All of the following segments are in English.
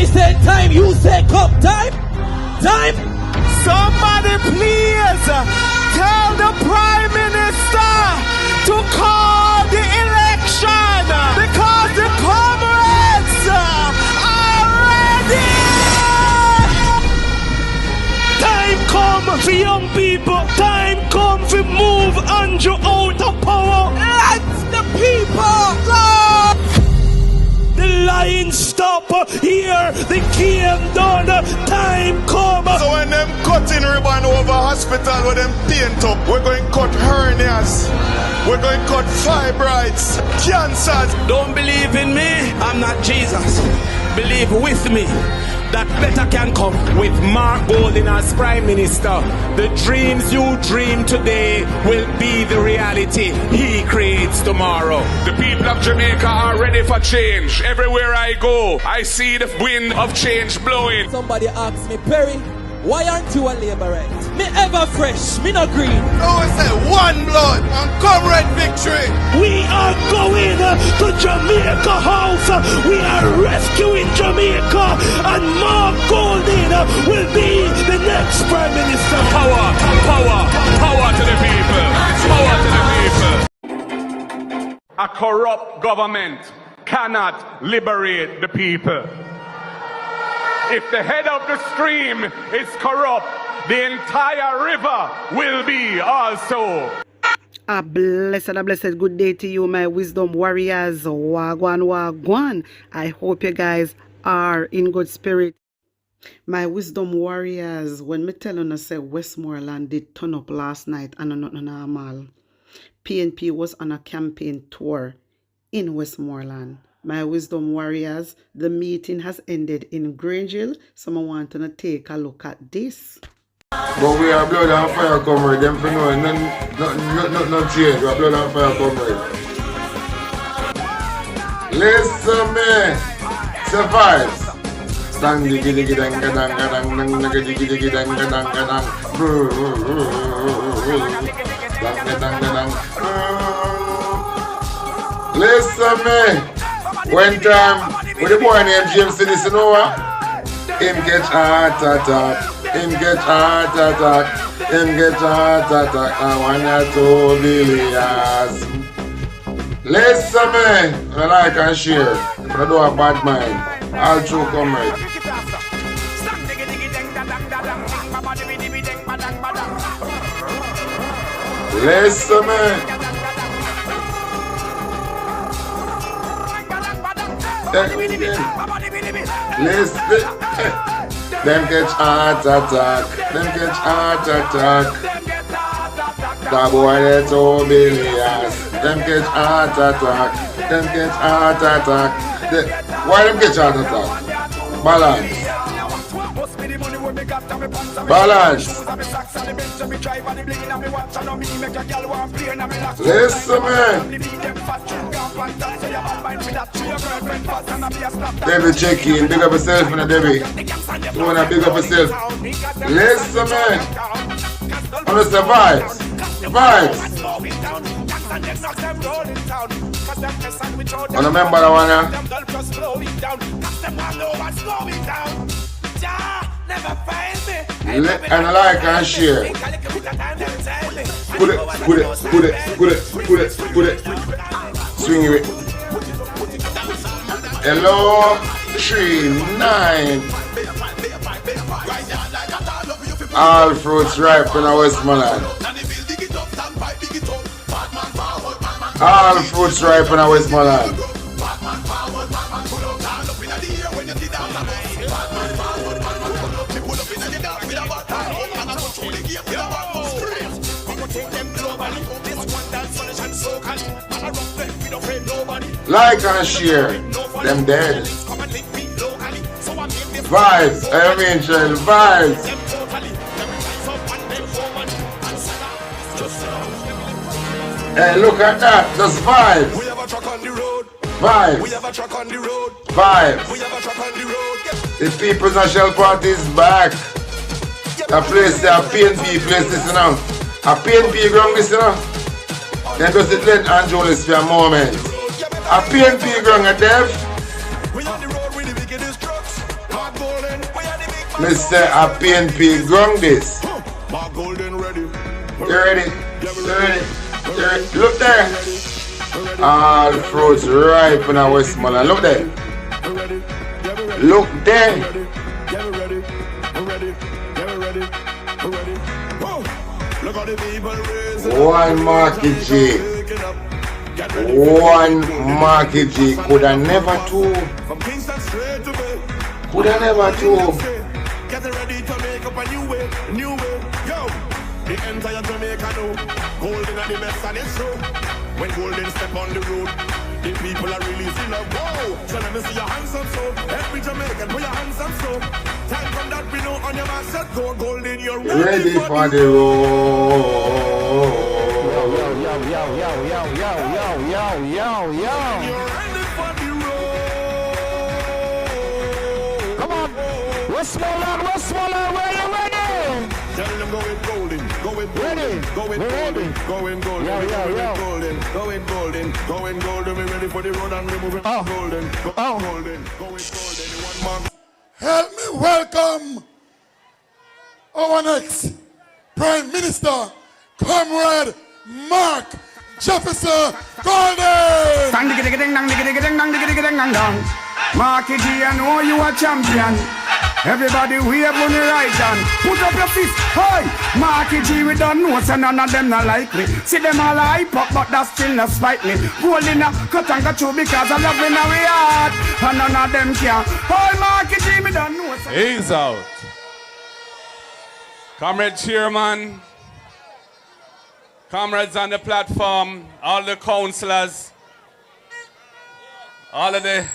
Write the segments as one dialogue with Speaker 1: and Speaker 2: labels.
Speaker 1: I say time, you say come. Time. Time.
Speaker 2: Somebody please tell the Prime Minister to call the election because the comrades are ready.
Speaker 3: Time come for young people. Time come for move Andrew out of power.
Speaker 1: Let the people go.
Speaker 3: The line stop here. The game done. Time come.
Speaker 2: So when them cutting ribbon over hospital with them paint up, we're going to cut hernias. We're going to cut fibroids, cancers.
Speaker 3: Don't believe in me. I'm not Jesus. Believe with me. That better can come.
Speaker 4: With Mark Golding as Prime Minister, the dreams you dream today will be the reality he creates tomorrow.
Speaker 5: The people of Jamaica are ready for change. Everywhere I go, I see the wind of change blowing.
Speaker 1: Somebody asks me, Perry, why aren't you a labourite? Me ever fresh, me no green.
Speaker 2: No one say one blood and comrade victory.
Speaker 3: We are going to Jamaica House. We are rescuing Jamaica, and Mark Golding will be the next Prime Minister.
Speaker 5: Power, power, power to the people. Power to the people. A corrupt government cannot liberate the people. If the head of the stream is corrupt, the entire river will be also.
Speaker 6: A blessed good day to you, my wisdom warriors. Wagwan, wagwan. I hope you guys are in good spirit. My wisdom warriors, when me tell you, say Westmoreland did turn up last night and not normal. PNP was on a campaign tour in Westmoreland. My wisdom warriors, the meeting has ended in Grangehill. So I want to take a look at this.
Speaker 7: But we are blood and fire comrade. Them for no change. We are blood and fire comrade. Listen me. Survive. Stand diggy diggy dang dang dang dang diggy diggy dang dang dang dang. Listen me. When with the boy named James Dennis, you know what? Him get heart attack. Him get heart attack. Him get heart attack. I want you to believe. Listen me. I like and share. If I do a bad mind, I'll true comrade. Listen me. Listen. Them catch heart attack. Them catch heart attack. The boy that's so bilious. Them catch heart attack. Them catch heart attack. Why them catch heart attack? Balance. Balance. Listen, man. Debbie check in. Big up yourself, man, Debbie. You wanna big up yourself? Listen, man. I'm gonna survive. Vibes. I remember that one, and I like and share. Put it. Swing it. Hello, 3-9. All fruits ripe in Westmoreland. All fruits ripe in Westmoreland. Like and share. Them dead. Vibes. I mean, child. Vibes. Hey, look at that. Just vibes.
Speaker 2: We have a truck on the road.
Speaker 7: Vibes.
Speaker 2: We have a truck on the road.
Speaker 7: Vibes.
Speaker 2: We have a truck on the road.
Speaker 7: The People's National Party is back. The place, a PNP place, this you know. A PNP ground, this you know. Then just it let Angelis for a moment. A PNP ground, a dev.
Speaker 2: We on the road with the biggest trucks.
Speaker 7: Mr. A PNP grung this.
Speaker 2: My golden ready.
Speaker 7: You ready? You ready? You ready? Look there. All fruits ripe in Westmoreland. Look there. Look there. One market G. One market G. Coulda never two. Coulda never two.
Speaker 2: Get ready to make up a new way. Yo, the entire Jamaica know golden are the best and it's true. When golden step on the road, the people are really still up. Whoa, so let me see your hands up, so every Jamaican put your hands up, so time from that we know on your mark set go golden. You're
Speaker 7: Ready for the road.
Speaker 2: You're ready for the road.
Speaker 3: Come on. Westmoreland, where you ready?
Speaker 2: Tell them going golden, going
Speaker 3: Ready.
Speaker 2: golden,
Speaker 3: We're
Speaker 2: going
Speaker 3: ready.
Speaker 2: golden, going golden,
Speaker 3: Yo.
Speaker 2: going golden. We ready for the road and we moving golden, golden, going golden. One month.
Speaker 8: Help me welcome our next Prime Minister, Comrade Mark Jefferson Golden.
Speaker 3: Marky G, I know you are champion. Everybody wave on the right hand. Put up your fist. Hey, Marky G, we don't know, so none of them not like me. See them all hype up, but that still not spite me. Golden cut and cut through because I love in our heart. And none of them can. Hey, Marky G, we don't know. So
Speaker 5: He's out. Comrade Chairman, comrades on the platform, all the councillors, all of the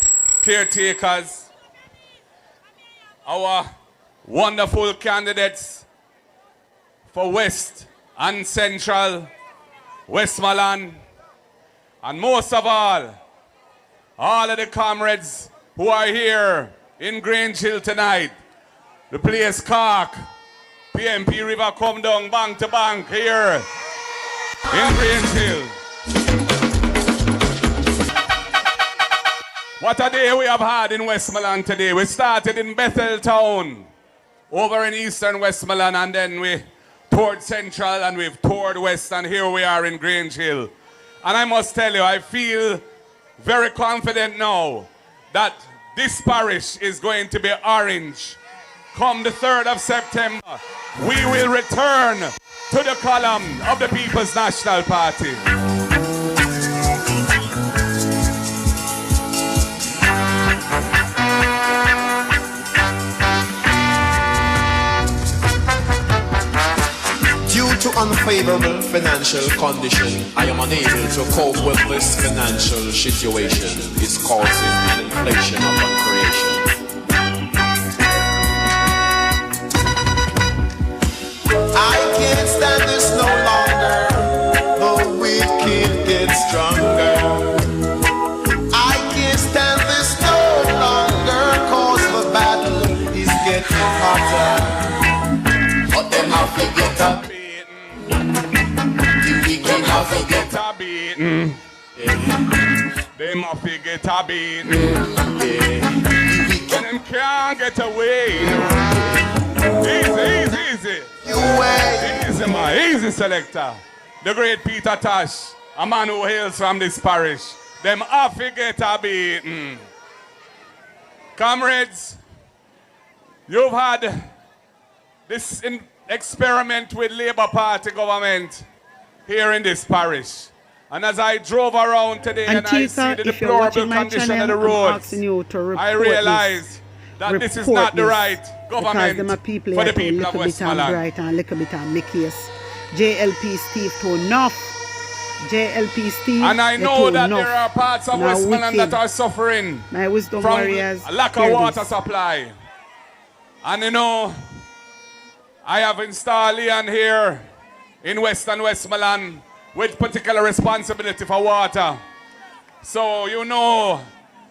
Speaker 5: caretakers, our wonderful candidates for West and Central Westmoreland, and most of all of the comrades who are here in Grangehill tonight. The place Cork, PMP River come down bank to bank here in Grangehill. What a day we have had in Westmoreland today. We started in Bethel Town, over in eastern Westmoreland, and then we toured Central and we've toured West, and here we are in Grangehill. And I must tell you, I feel very confident now that this parish is going to be orange. Come the 3rd of September, we will return to the column of the People's National Party.
Speaker 9: Due to unfavorable financial condition, I am unable to cope with this financial situation. It's causing an inflation upon creation. I can't stand this no longer. The wicked get stronger. I can't stand this no longer, cause the battle is getting hotter. But them have to get up.
Speaker 5: Them have to get a beating. Them have to get a beating. And them can't get away. Easy. Easy, man. Easy, selector. The great Peter Tosh, a man who hails from this parish. Them have to get a beating. Comrades, you've had this experiment with Labour Party government here in this parish. And as I drove around today and I see the deplorable condition of the roads, I realized that this is not the right government for the people of Westmoreland.
Speaker 6: JLP Steve to enough. JLP Steve.
Speaker 5: And I know that there are parts of Westmoreland that are suffering from a lack of water supply. And you know, I have installed Leon here in Western Westmoreland with particular responsibility for water. So you know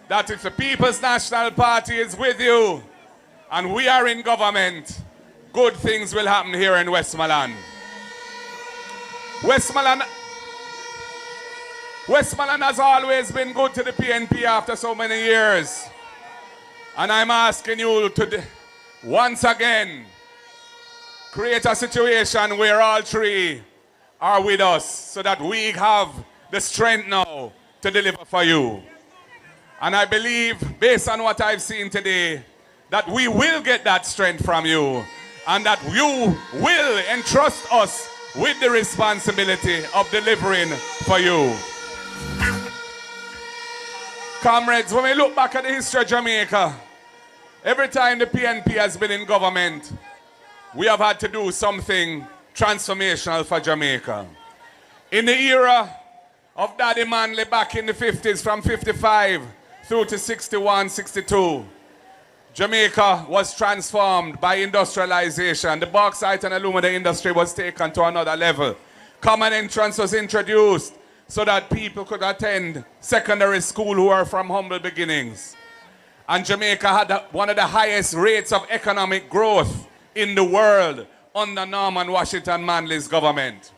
Speaker 5: that if the People's National Party is with you and we are in government, good things will happen here in Westmoreland. Westmoreland has always been good to the PNP after so many years. And I'm asking you once again create a situation where all three are with us so that we have the strength now to deliver for you. And I believe, based on what I've seen today, that we will get that strength from you and that you will entrust us with the responsibility of delivering for you. Comrades, when we look back at the history of Jamaica, every time the PNP has been in government, we have had to do something transformational for Jamaica. In the era of Daddy Manley back in the 50s, from 55 through to 61, 62, Jamaica was transformed by industrialization. The bauxite and aluminum industry was taken to another level. Common entrance was introduced so that people could attend secondary school who are from humble beginnings. And Jamaica had one of the highest rates of economic growth in the world under Norman Washington Manley's government.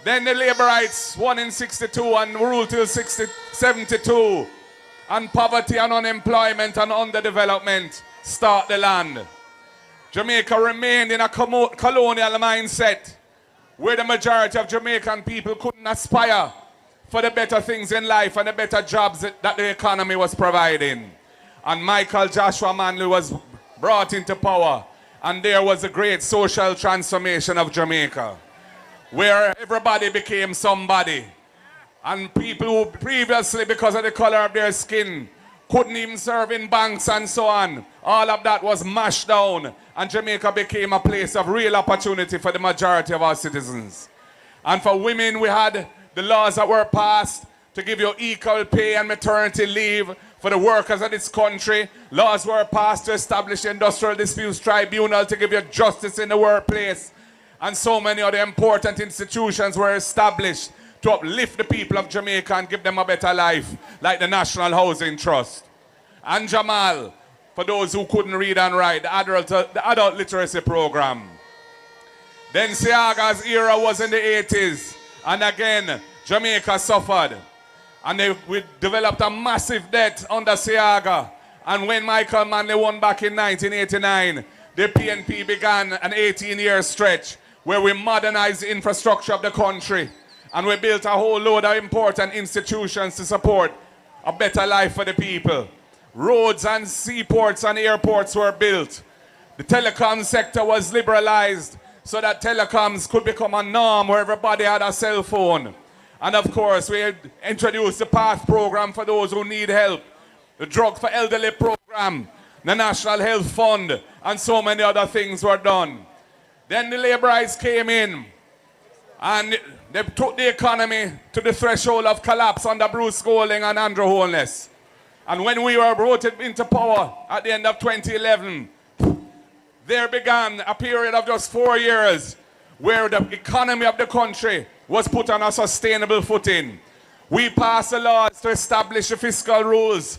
Speaker 5: Then the Labourites won in 62 and ruled till 72. And poverty and unemployment and underdevelopment start the land. Jamaica remained in a colonial mindset where the majority of Jamaican people couldn't aspire for the better things in life and the better jobs that the economy was providing. And Michael Joshua Manley was brought into power, and there was a great social transformation of Jamaica, where everybody became somebody. And people who previously, because of the color of their skin, couldn't even serve in banks and so on, all of that was mashed down, and Jamaica became a place of real opportunity for the majority of our citizens. And for women, we had the laws that were passed to give you equal pay and maternity leave for the workers of this country. Laws were passed to establish the Industrial Disputes Tribunal to give you justice in the workplace. And so many other important institutions were established to uplift the people of Jamaica and give them a better life, like the National Housing Trust. And Jamal, for those who couldn't read and write, the adult literacy program. Then Seaga's era was in the 80s, and again, Jamaica suffered. And we developed a massive debt under Seaga. And when Michael Manley won back in 1989, the PNP began an 18-year stretch where we modernized the infrastructure of the country. And we built a whole load of important institutions to support a better life for the people. Roads and seaports and airports were built. The telecom sector was liberalized so that telecoms could become a norm where everybody had a cell phone. And of course, we introduced the PATH program for those who need help, the Drug for Elderly program, the National Health Fund, and so many other things were done. Then the Labourites came in, and they took the economy to the threshold of collapse under Bruce Golding and Andrew Holness. And when we were voted into power at the end of 2011, there began a period of just 4 years where the economy of the country was put on a sustainable footing. We passed the laws to establish the fiscal rules.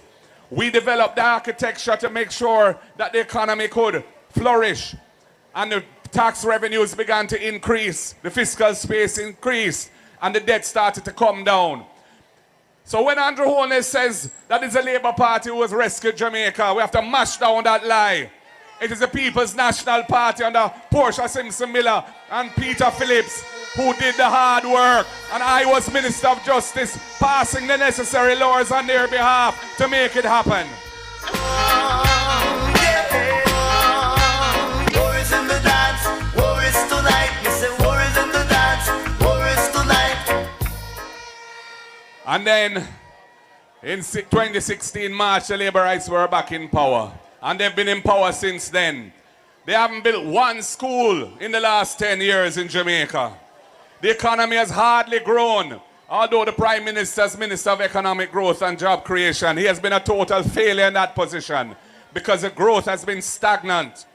Speaker 5: We developed the architecture to make sure that the economy could flourish. And the tax revenues began to increase, the fiscal space increased, and the debt started to come down. So when Andrew Holness says that it's the Labour Party who has rescued Jamaica, we have to mash down that lie. It is the People's National Party under Portia Simpson Miller and Peter Phillips who did the hard work. And I was Minister of Justice, passing the necessary laws on their behalf to make it happen. And then in 2016 March, the Labourites were back in power. And they've been in power since then. They haven't built one school in the last 10 years in Jamaica. The economy has hardly grown. Although the Prime Minister is Minister of Economic Growth and Job Creation, he has been a total failure in that position because the growth has been stagnant.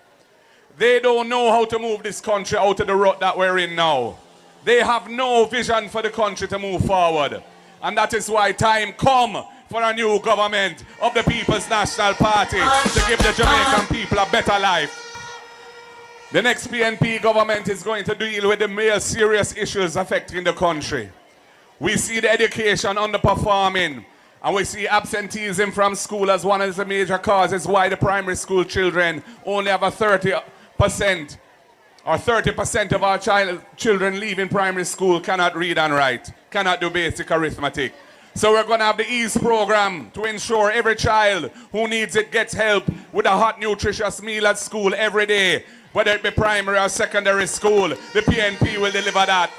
Speaker 5: They don't know how to move this country out of the rut that we're in now. They have no vision for the country to move forward. And that is why time come for a new government of the People's National Party to give the Jamaican people a better life. The next PNP government is going to deal with the real serious issues affecting the country. We see the education underperforming, And we see absenteeism from school as one of the major causes why the primary school children only have a 30% or 30% of our children leaving primary school cannot read and write, cannot do basic arithmetic. So we're going to have the EASE program to ensure every child who needs it gets help with a hot, nutritious meal at school every day. Whether it be primary or secondary school, the PNP will deliver that.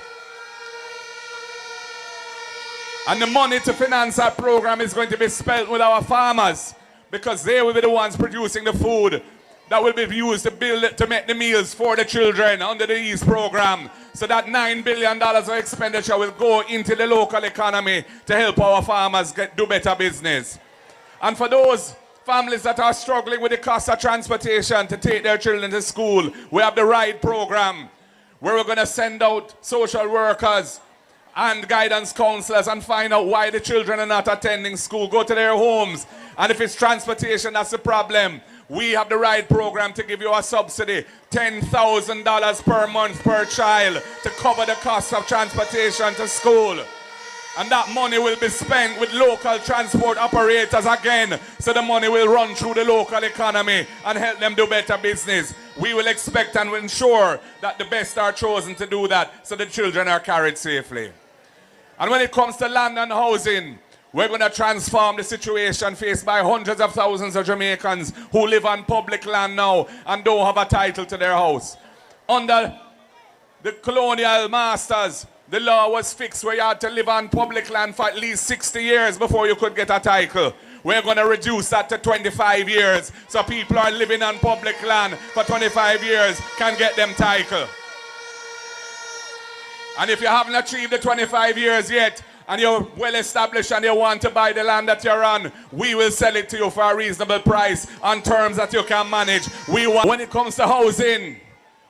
Speaker 5: And the money to finance that program is going to be spent with our farmers, because they will be the ones producing the food that will be used to make the meals for the children under the EASE program. So that $9 billion of expenditure will go into the local economy to help our farmers do better business. And for those families that are struggling with the cost of transportation to take their children to school, we have the RIDE program, where we're going to send out social workers and guidance counselors and find out why the children are not attending school. Go to their homes. And if it's transportation that's the problem, we have the RIDE program to give you a subsidy, $10,000 per month per child to cover the cost of transportation to school. And that money will be spent with local transport operators again, so the money will run through the local economy and help them do better business. We will expect and ensure that the best are chosen to do that, so the children are carried safely. And when it comes to land and housing, we're going to transform the situation faced by hundreds of thousands of Jamaicans who live on public land now and don't have a title to their house. Under the colonial masters, the law was fixed where you had to live on public land for at least 60 years before you could get a title. We're going to reduce that to 25 years, so people are living on public land for 25 years can get them title. And if you haven't achieved the 25 years yet, and you're well established and you want to buy the land that you're on, we will sell it to you for a reasonable price on terms that you can manage. When it comes to housing,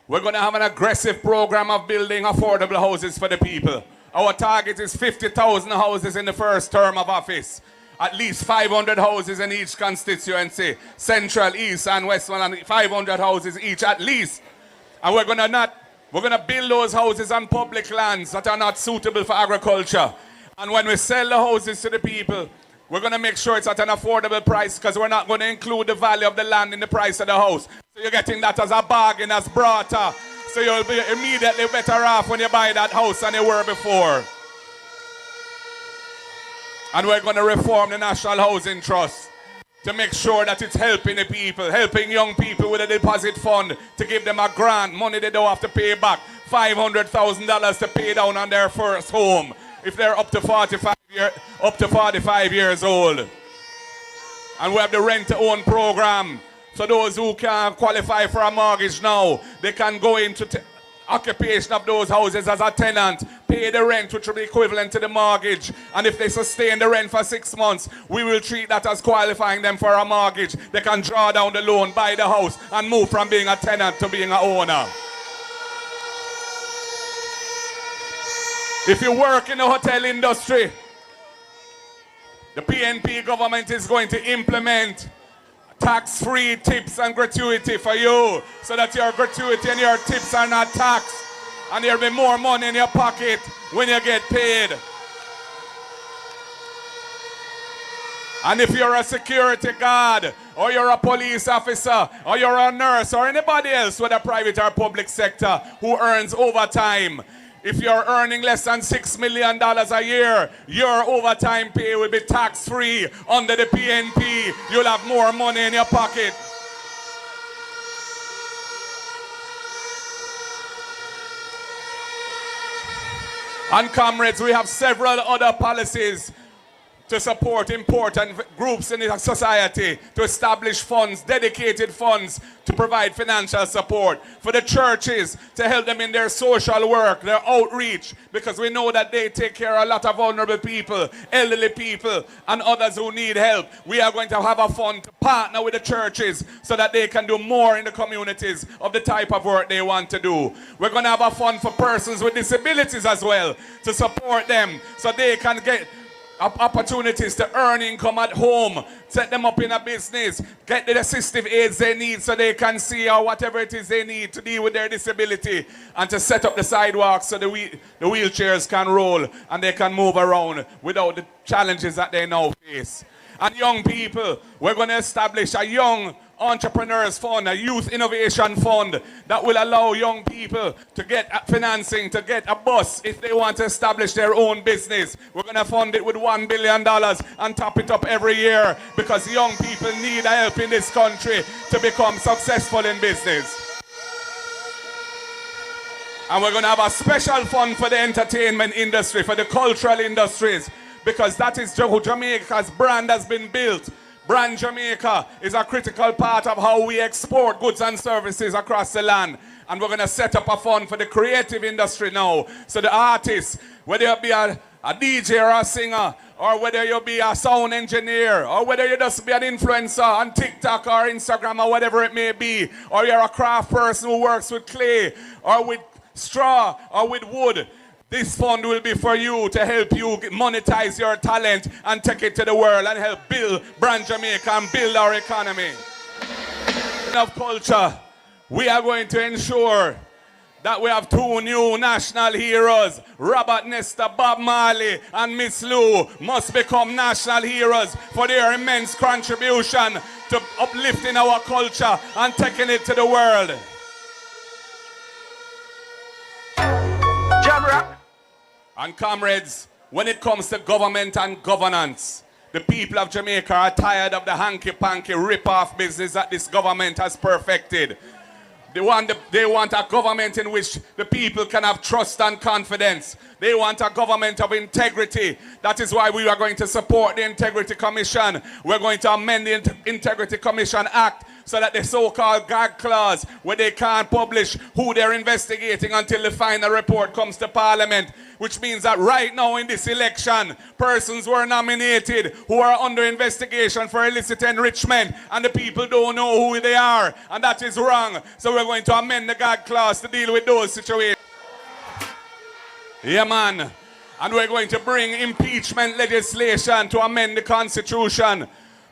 Speaker 5: we're going to have an aggressive program of building affordable houses for the people. Our target is 50,000 houses in the first term of office. At least 500 houses in each constituency. Central, East and Westmoreland, 500 houses each at least. And we're going to build those houses on public lands that are not suitable for agriculture. And when we sell the houses to the people, we're going to make sure it's at an affordable price, because we're not going to include the value of the land in the price of the house. So you're getting that as a bargain, as barter. So you'll be immediately better off when you buy that house than you were before. And we're going to reform the National Housing Trust to make sure that it's helping the people, helping young people with a deposit fund to give them a grant, money they don't have to pay back, $500,000 to pay down on their first home if they're up to 45 years old. And we have the rent-to-own program. So those who can qualify for a mortgage now, they can go into occupation of those houses as a tenant, pay the rent, which will be equivalent to the mortgage. And if they sustain the rent for 6 months, we will treat that as qualifying them for a mortgage. They can draw down the loan, buy the house, and move from being a tenant to being an owner. If you work in the hotel industry, the PNP government is going to implement tax-free tips and gratuity for you, so that your gratuity and your tips are not taxed, and there'll be more money in your pocket when you get paid. And if you're a security guard, or you're a police officer, or you're a nurse, or anybody else with a private or public sector who earns overtime, if you're earning less than $6 million a year, your overtime pay will be tax-free under the PNP. You'll have more money in your pocket. And comrades, we have several other policies to support important groups in the society, to establish funds, dedicated funds, to provide financial support for the churches, to help them in their social work, their outreach, because we know that they take care of a lot of vulnerable people, elderly people, and others who need help. We are going to have a fund to partner with the churches so that they can do more in the communities of the type of work they want to do. We're going to have a fund for persons with disabilities as well, to support them so they can opportunities to earn income at home, set them up in a business, get the assistive aids they need so they can see or whatever it is they need to deal with their disability, and to set up the sidewalks so the wheelchairs can roll and they can move around without the challenges that they now face. And young people, we're going to establish a young entrepreneurs fund, a youth innovation fund that will allow young people to get financing, to get a bus if they want to establish their own business. We're going to fund it with $1 billion and top it up every year, because young people need help in this country to become successful in business. And we're going to have a special fund for the entertainment industry, for the cultural industries, because that is how Jamaica's brand has been built. Brand Jamaica is a critical part of how we export goods and services across the land. And we're going to set up a fund for the creative industry now. So the artists, whether you be a DJ or a singer, or whether you be a sound engineer, or whether you just be an influencer on TikTok or Instagram or whatever it may be, or you're a craft person who works with clay, or with straw, or with wood, this fund will be for you, to help you monetize your talent and take it to the world and help build Brand Jamaica and build our economy. Of culture, we are going to ensure that we have 2 new national heroes. Robert Nesta, Bob Marley, and Miss Lou must become national heroes for their immense contribution to uplifting our culture and taking it to the world. And comrades, when it comes to government and governance, the people of Jamaica are tired of the hanky-panky rip-off business that this government has perfected. They want a government in which the people can have trust and confidence. They want a government of integrity. That is why we are going to support the Integrity Commission. We're going to amend the Integrity Commission Act so that the so-called gag clause, where they can't publish who they're investigating until the final report comes to Parliament, which means that right now in this election, persons were nominated who are under investigation for illicit enrichment, and the people don't know who they are, and that is wrong. So we're going to amend the gag clause to deal with those situations. Yeah, man. And we're going to bring impeachment legislation to amend the Constitution,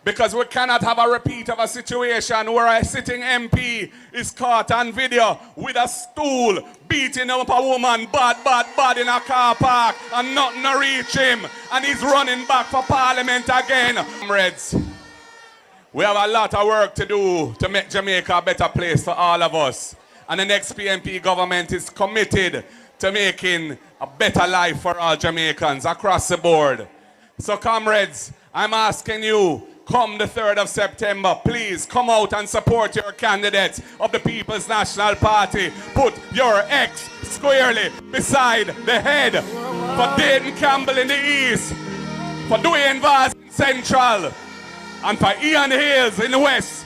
Speaker 5: because we cannot have a repeat of a situation where a sitting MP is caught on video with a stool beating up a woman bad in a car park and nothing to reach him, and he's running back for Parliament again. Comrades, we have a lot of work to do to make Jamaica a better place for all of us. And the next PNP government is committed to making a better life for all Jamaicans across the board. So comrades, I'm asking you, come the 3rd of September, please come out and support your candidates of the People's National Party. Put your X squarely beside the head for Dayton Campbell in the east, for Dwayne Vaz in central, and for Ian Hales in the west.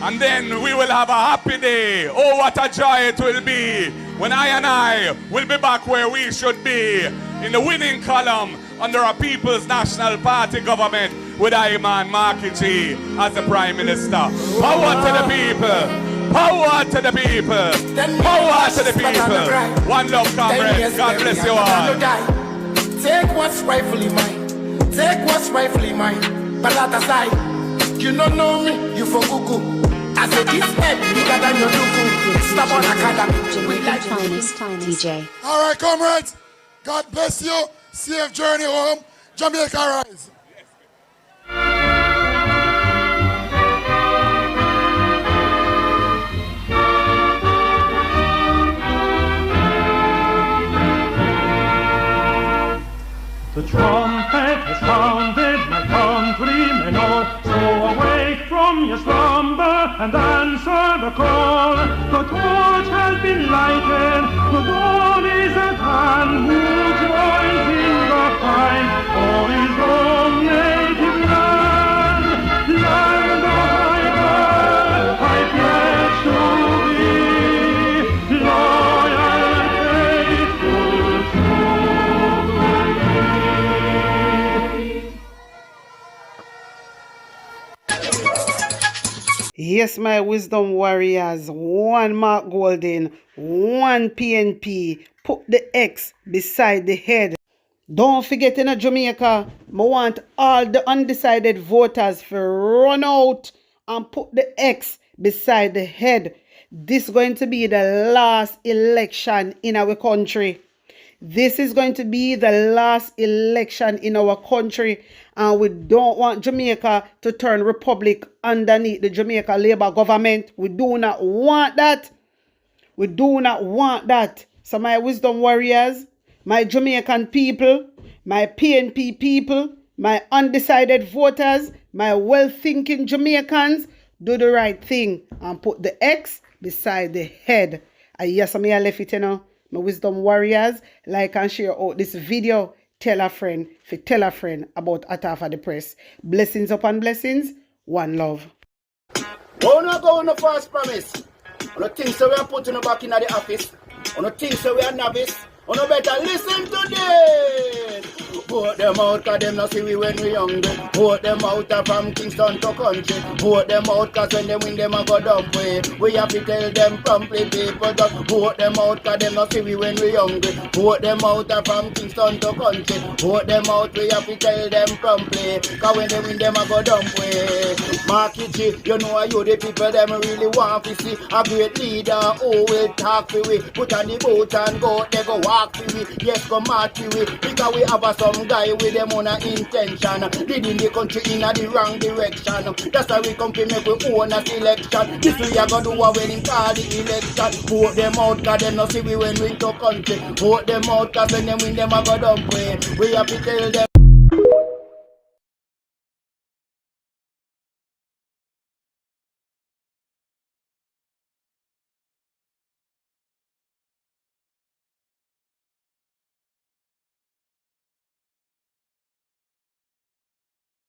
Speaker 5: And then we will have a happy day. Oh, what a joy it will be when I will be back where we should be, in the winning column under a People's National Party government with Iman Marky G as the Prime Minister. Power to the people! Power to the people! Power to the people! One love, comrades. God bless you all.
Speaker 10: Take what's rightfully mine. Take what's rightfully mine. But at aside, you don't know me, you for cuckoo. I said this head bigger than your cuckoo. Stop on academy.
Speaker 11: DJ.
Speaker 8: All right, comrades. God bless you. Safe journey home. Jamaica rise.
Speaker 12: The trumpet has sounded, my countrymen all, so awake from your slumber and answer the call. The torch has been lighted, the dawn is at hand. Who joins in the fight for his own native land? Land of my birth, I pledge to be loyal and faithful to
Speaker 6: Yes, my wisdom warriors, 1 Mark Golden, 1 PNP, put the X beside the head. Don't forget in Jamaica, I want all the undecided voters to run out and put the X beside the head. This is going to be the last election in our country. This is going to be the last election in our country, and we don't want Jamaica to turn republic underneath the Jamaica Labour government. We do not want that. We do not want that. So my wisdom warriors, my Jamaican people, my PNP people, my undecided voters, my well-thinking Jamaicans, do the right thing and put the X beside the head. And yes, I left it, you know. My wisdom warriors, like and share out this video. Tell a friend, tell a friend about Atafa the Press. Blessings upon blessings. One love.
Speaker 10: Oh, no, go on the first promise. On the things that we are putting back in the office. On the things that we are novice. On the better listen to this. Vote them out, cause them not see we when we hungry. Vote them out from Kingston to country. Vote them out, cause when they win them a go dump way. We have to tell them promptly, people just vote them out, cause them not see we when we hungry. Vote them out from Kingston to country. Vote them out, we have to tell them promptly, cause when they win them a go dump way. Market G, you know you the people them really want to see a great leader who will talk to we. Put on the boat and go, they go walk to we. Yes, go march to we, because we have some guy with them on a intention, leading the country in the wrong direction. That's why we come to make we own a selection. This we are gonna do when him call the election. Vote them out, cause them not see we when we to country. Vote them out, cause when them win them a go dump way. We have to tell them